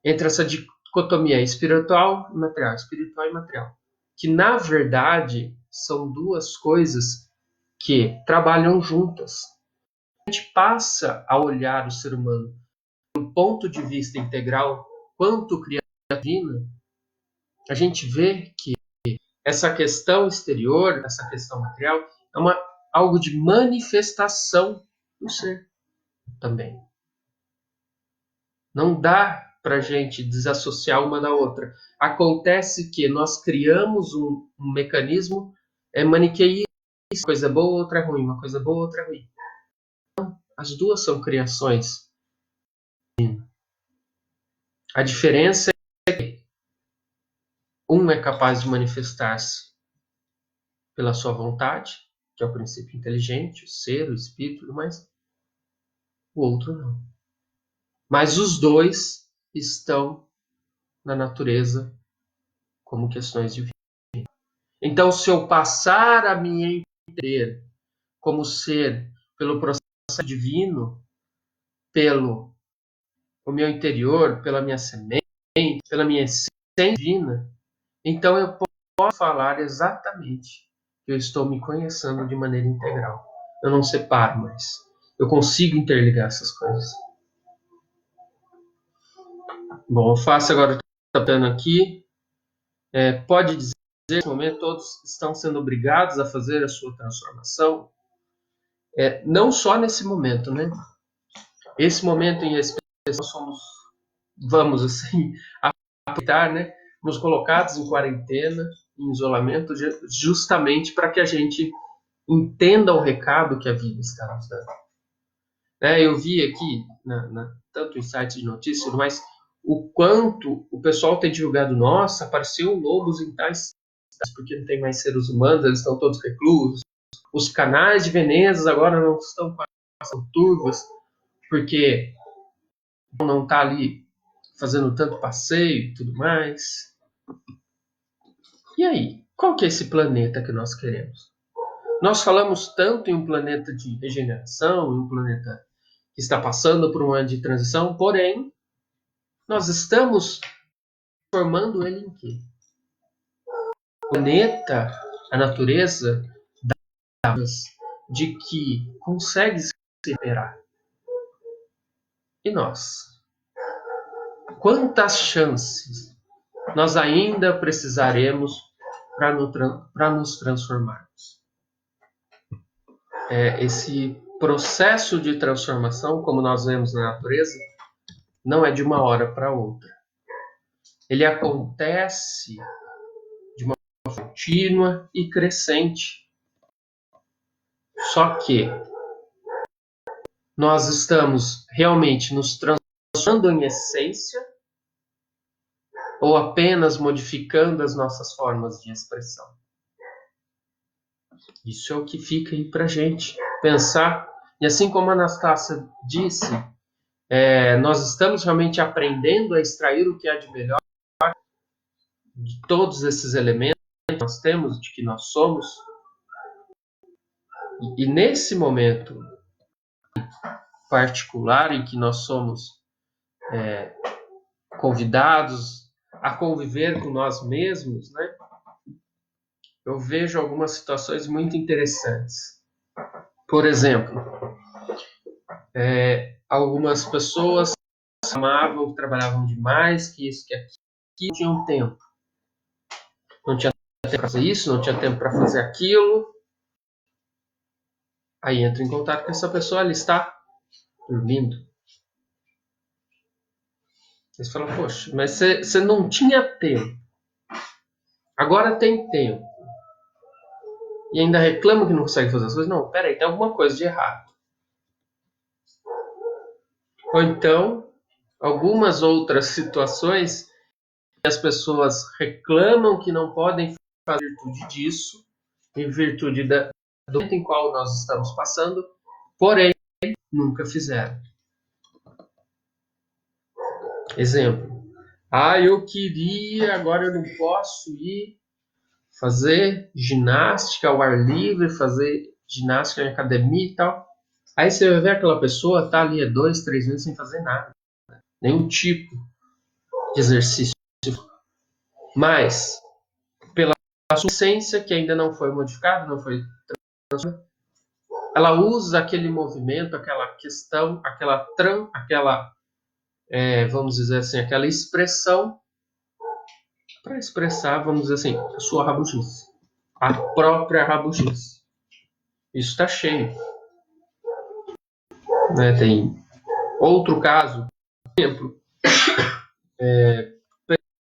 entre essa dicotomia espiritual e material, que na verdade são duas coisas que trabalham juntas. A gente passa a olhar o ser humano do ponto de vista integral, quanto criatura divina, a gente vê que essa questão exterior, essa questão material, é algo de manifestação do ser também. Não dá para a gente desassociar uma da outra. Acontece que nós criamos um mecanismo maniqueísta, uma coisa é boa, outra é ruim, uma coisa boa, outra é ruim. Não, as duas são criações. A diferença é que um é capaz de manifestar-se pela sua vontade, que é o princípio inteligente, o ser, o espírito, mas o outro não. Mas os dois estão na natureza como questões divinas. Então, se eu passar a me entender como ser pelo processo divino, pelo o meu interior, pela minha semente, pela minha essência divina, então eu posso falar exatamente que eu estou me conhecendo de maneira integral. Eu não separo mais. Eu consigo interligar essas coisas. Bom, eu faço agora, estou dando aqui. Pode dizer que nesse momento todos estão sendo obrigados a fazer a sua transformação? Não só nesse momento, né? Esse momento em especial somos, vamos assim, aproveitar, né? Fomos colocados em quarentena, em isolamento, justamente para que a gente entenda o recado que a vida está nos dando. Eu vi aqui, tanto em sites de notícias, mas o quanto o pessoal tem divulgado, nossa, apareceu lobos em tais cidades, porque não tem mais seres humanos, eles estão todos reclusos. Os canais de Veneza agora não estão passando turvas, porque não está ali fazendo tanto passeio e tudo mais. E aí, qual que é esse planeta que nós queremos? Nós falamos tanto em um planeta de regeneração, em um planeta que está passando por um ano de transição, porém, nós estamos formando ele em quê? O planeta, a natureza, dá de que consegue se recuperar. E nós? Quantas chances nós ainda precisaremos para nos transformarmos? Esse processo de transformação, como nós vemos na natureza, não é de uma hora para outra. Ele acontece de uma forma contínua e crescente. Só que nós estamos realmente nos transformando em essência ou apenas modificando as nossas formas de expressão? Isso é o que fica aí para a gente pensar. E assim como a Anastácia disse, nós estamos realmente aprendendo a extrair o que há de melhor de todos esses elementos que nós temos, de que nós somos. E nesse momento particular em que nós somos convidados a conviver com nós mesmos, né? Eu vejo algumas situações muito interessantes. Por exemplo, algumas pessoas amavam, trabalhavam demais, que isso, que aquilo, não tinham tempo. Não tinha tempo para fazer isso, não tinha tempo para fazer aquilo. Aí entra em contato com essa pessoa, ela está dormindo. Você fala, poxa, mas você não tinha tempo. Agora tem tempo. E ainda reclama que não consegue fazer as coisas? Não, peraí, tem alguma coisa de errado. Ou então, algumas outras situações que as pessoas reclamam que não podem fazer virtude disso, em virtude do momento em qual nós estamos passando, porém, nunca fizeram. Exemplo. Eu queria, agora eu não posso ir fazer ginástica ao ar livre, fazer ginástica em academia e tal. Aí você vai ver aquela pessoa tá ali há 2, 3 meses sem fazer nada. Nenhum tipo de exercício. Mas, pela sua essência, que ainda não foi modificada, não foi transformada, ela usa aquele movimento, aquela questão, aquela vamos dizer assim, aquela expressão para expressar, vamos dizer assim, a sua rabugice. A própria rabugice. Isso está cheio. Né? Tem outro caso, por exemplo,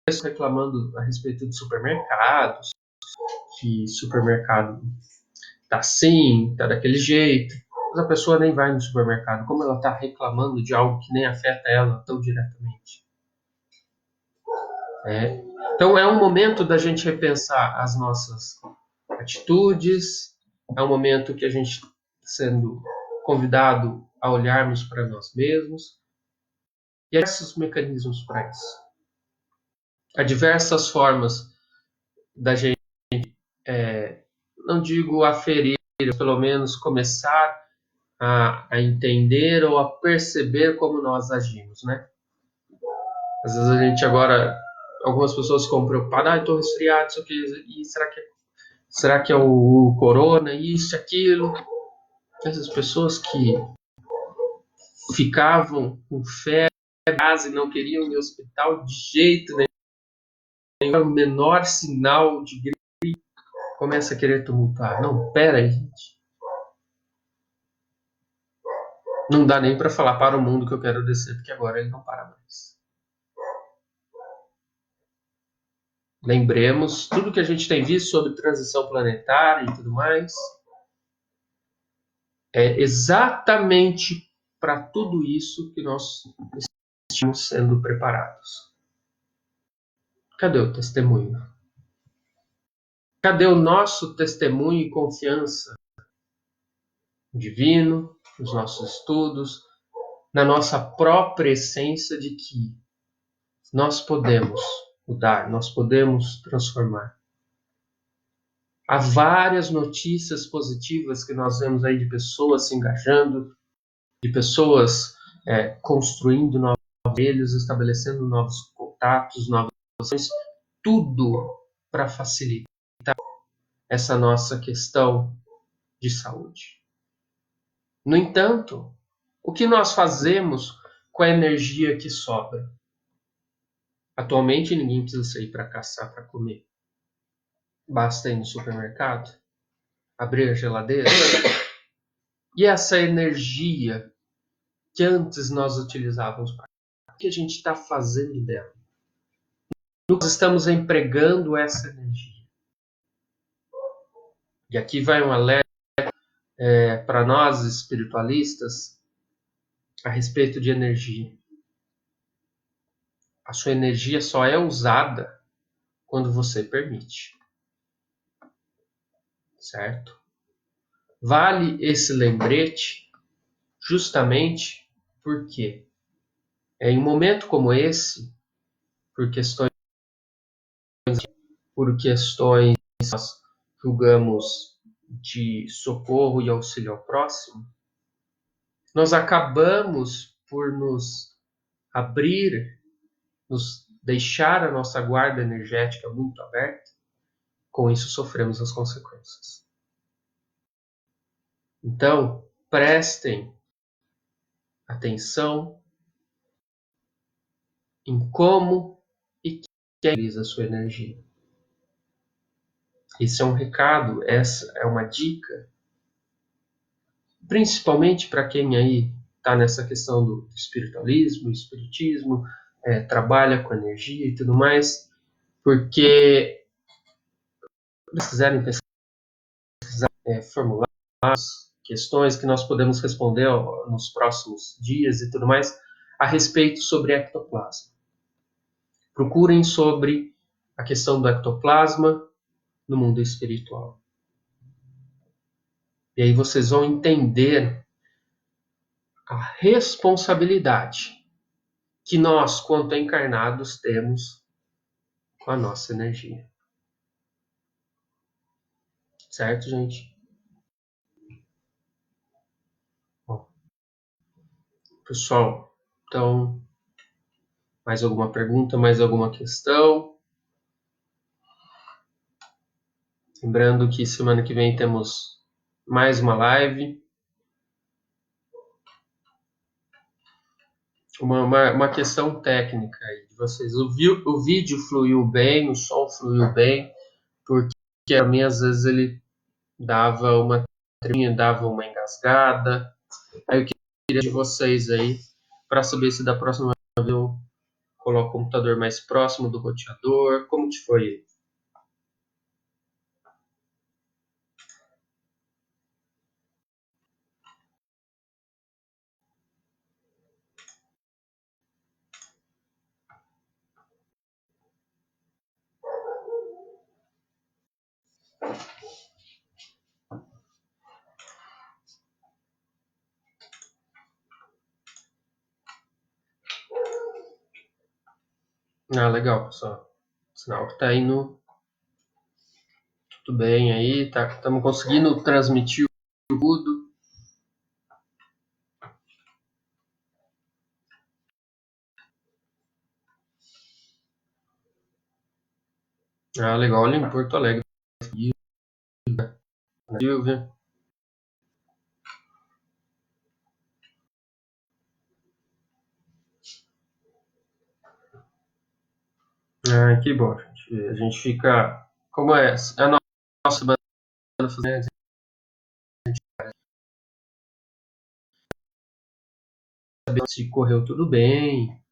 pessoas reclamando a respeito de supermercados, que supermercado tá assim, tá daquele jeito, mas a pessoa nem vai no supermercado. Como ela está reclamando de algo que nem afeta ela tão diretamente? Então é um momento da gente repensar as nossas atitudes, é um momento que a gente está sendo convidado a olharmos para nós mesmos, e há esses mecanismos para isso. Há diversas formas da gente, não digo aferir, pelo menos começar a entender ou a perceber como nós agimos, né? Às vezes a gente agora, algumas pessoas ficam preocupadas, estou resfriado, isso aqui, e será que é o corona, isso, aquilo? Essas pessoas que ficavam com febre e não queriam ir ao hospital de jeito nenhum, o menor sinal de gripe começa a querer tumultuar. Não, pera aí, gente. Não dá nem para falar para o mundo que eu quero descer, porque agora ele não para mais. Lembremos, tudo que a gente tem visto sobre transição planetária e tudo mais, é exatamente para tudo isso que nós sendo preparados. Cadê o testemunho? Cadê o nosso testemunho e confiança divino, nos nossos estudos, na nossa própria essência de que nós podemos mudar, nós podemos transformar? Há várias notícias positivas que nós vemos aí de pessoas se engajando, de pessoas construindo novos aparelhos, estabelecendo novos contatos, novas relações, tudo para facilitar essa nossa questão de saúde. No entanto, o que nós fazemos com a energia que sobra? Atualmente ninguém precisa sair para caçar para comer. Basta ir no supermercado, abrir a geladeira. E essa energia que antes nós utilizávamos, o que a gente está fazendo dela? Nós estamos empregando essa energia. E aqui vai um alerta para nós espiritualistas a respeito de energia. A sua energia só é usada quando você permite. Certo? Vale esse lembrete justamente porque em um momento como esse, por questões que nós julgamos de socorro e auxílio ao próximo, nós acabamos por nos abrir, nos deixar a nossa guarda energética muito aberta, com isso sofremos as consequências. Então, prestem atenção em como e quem utiliza a sua energia. Esse é um recado, essa é uma dica, principalmente para quem aí está nessa questão do espiritualismo, espiritismo, trabalha com energia e tudo mais, porque se quiserem pesquisar formulários, questões que nós podemos responder nos próximos dias e tudo mais, a respeito sobre ectoplasma. Procurem sobre a questão do ectoplasma no mundo espiritual. E aí vocês vão entender a responsabilidade que nós, quanto encarnados, temos com a nossa energia. Certo, gente? Bom, pessoal, então, mais alguma pergunta, mais alguma questão? Lembrando que semana que vem temos mais uma live. Uma questão técnica aí de vocês. O vídeo fluiu bem, o som fluiu bem, porque para mim às vezes ele dava uma treminha, dava uma engasgada. Aí eu queria de vocês aí para saber se da próxima vez eu coloco o computador mais próximo do roteador. Como que foi? Ah, legal, pessoal. Sinal que tá indo tudo bem aí, estamos conseguindo transmitir tudo. Ah, legal, olha em Porto Alegre. Silvia. Ah, que bom, gente. A gente fica. Como é a nossa semana fazendo, saber se correu tudo bem.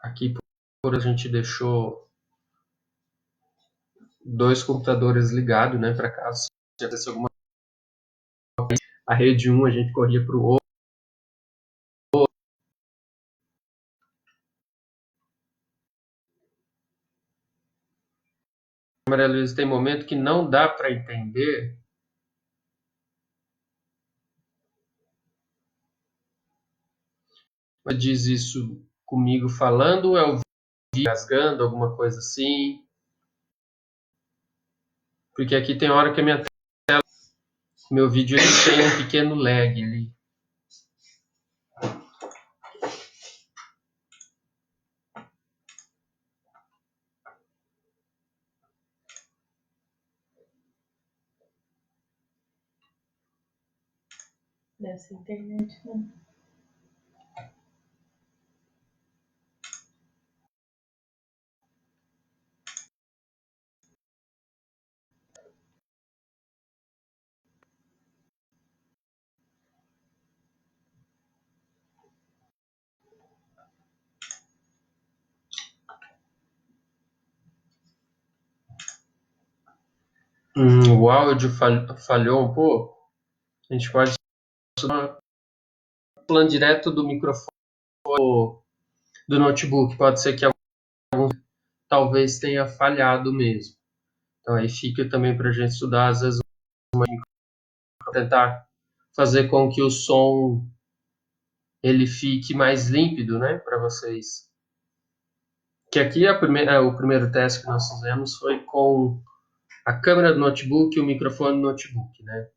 Aqui por a gente deixou 2 computadores ligados, né, para caso acontecesse alguma coisa. A rede 1 a gente corria para o outro. Maria Luísa, tem momento que não dá para entender. Ela diz isso comigo falando, ou é o vídeo rasgando, alguma coisa assim? Porque aqui tem hora que a minha tela, meu vídeo ele tem um pequeno lag ali. Dessa internet, não. O áudio falhou um pouco. A gente pode falando direto do microfone do notebook. Pode ser que algum talvez tenha falhado mesmo. Então aí fica também para a gente estudar, às vezes, tentar fazer com que o som ele fique mais límpido, né, para vocês. Que aqui o primeiro teste que nós fizemos foi com a câmera do notebook e o microfone do notebook, né?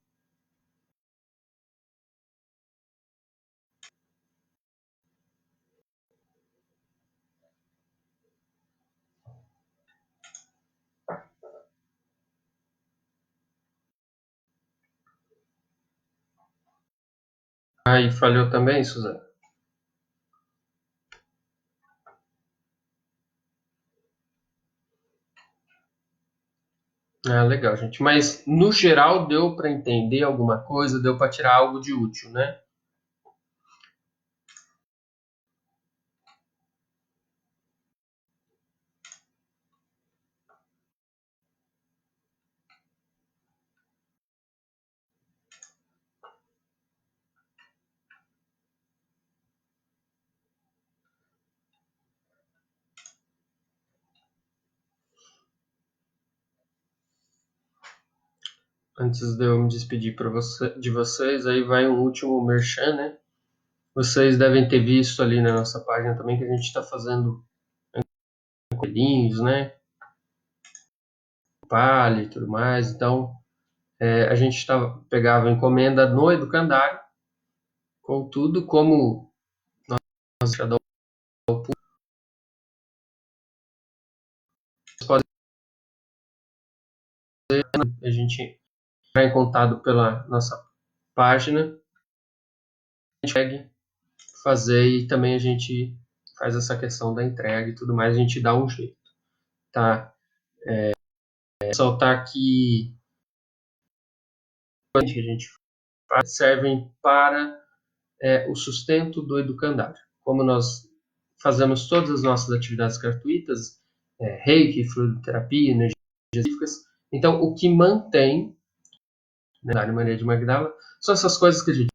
Aí falhou também, Suzana? Ah, legal, gente. Mas no geral deu para entender alguma coisa, deu para tirar algo de útil, né? Antes de eu me despedir de vocês, aí vai um último merchan, né? Vocês devem ter visto ali na nossa página também que a gente está fazendo coelhinhos, né? Palha e tudo mais. Então, a gente pegava encomenda no Educandário, contudo, como nós já podem ver, a gente entrar em contato pela nossa página, a gente consegue fazer e também a gente faz essa questão da entrega e tudo mais, a gente dá um jeito, tá? Ressaltar que a gente faz servem para o sustento do educandário. Como nós fazemos todas as nossas atividades gratuitas, reiki, fluidoterapia, energias específicas, então o que mantém, né, a Maria de Magdala são essas coisas que a gente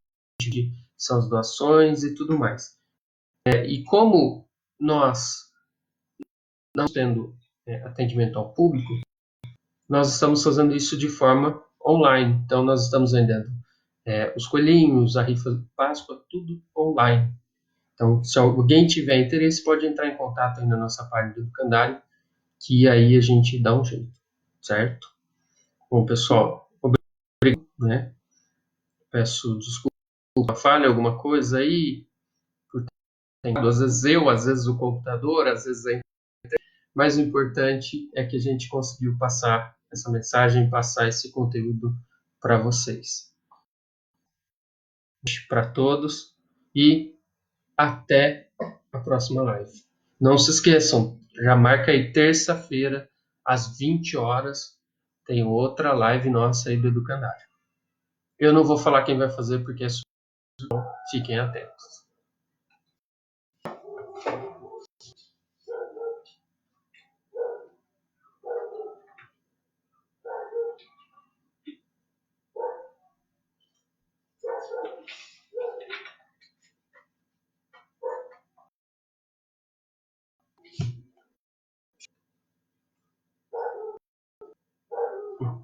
são as doações e tudo mais. E como nós não tendo atendimento ao público, nós estamos fazendo isso de forma online. Então nós estamos vendendo os coelhinhos, a rifa de Páscoa, tudo online. Então, se alguém tiver interesse, pode entrar em contato aí na nossa página do Educandário, que aí a gente dá um jeito, certo? Bom, pessoal, obrigado, né? Peço desculpa, falha alguma coisa aí, às vezes eu, às vezes o computador, às vezes a... Mas o importante é que a gente conseguiu passar essa mensagem, passar esse conteúdo para vocês. Para todos e até a próxima live. Não se esqueçam, já marca aí terça-feira, às 20 horas, tem outra live nossa aí do Educandário. Eu não vou falar quem vai fazer porque é só, fiquem atentos.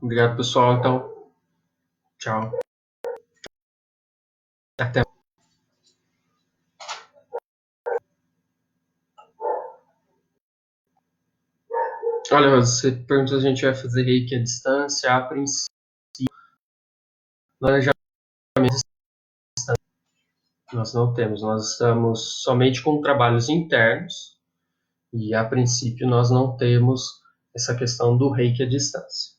Obrigado, pessoal. Então, tchau. Até. Olha, você perguntou se a gente vai fazer reiki à distância. A princípio, planejamento nós não temos. Nós estamos somente com trabalhos internos e, a princípio, nós não temos essa questão do reiki à distância.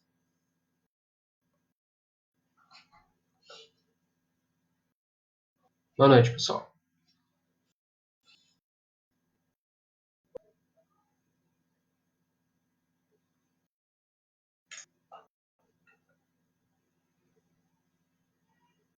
Boa noite, pessoal.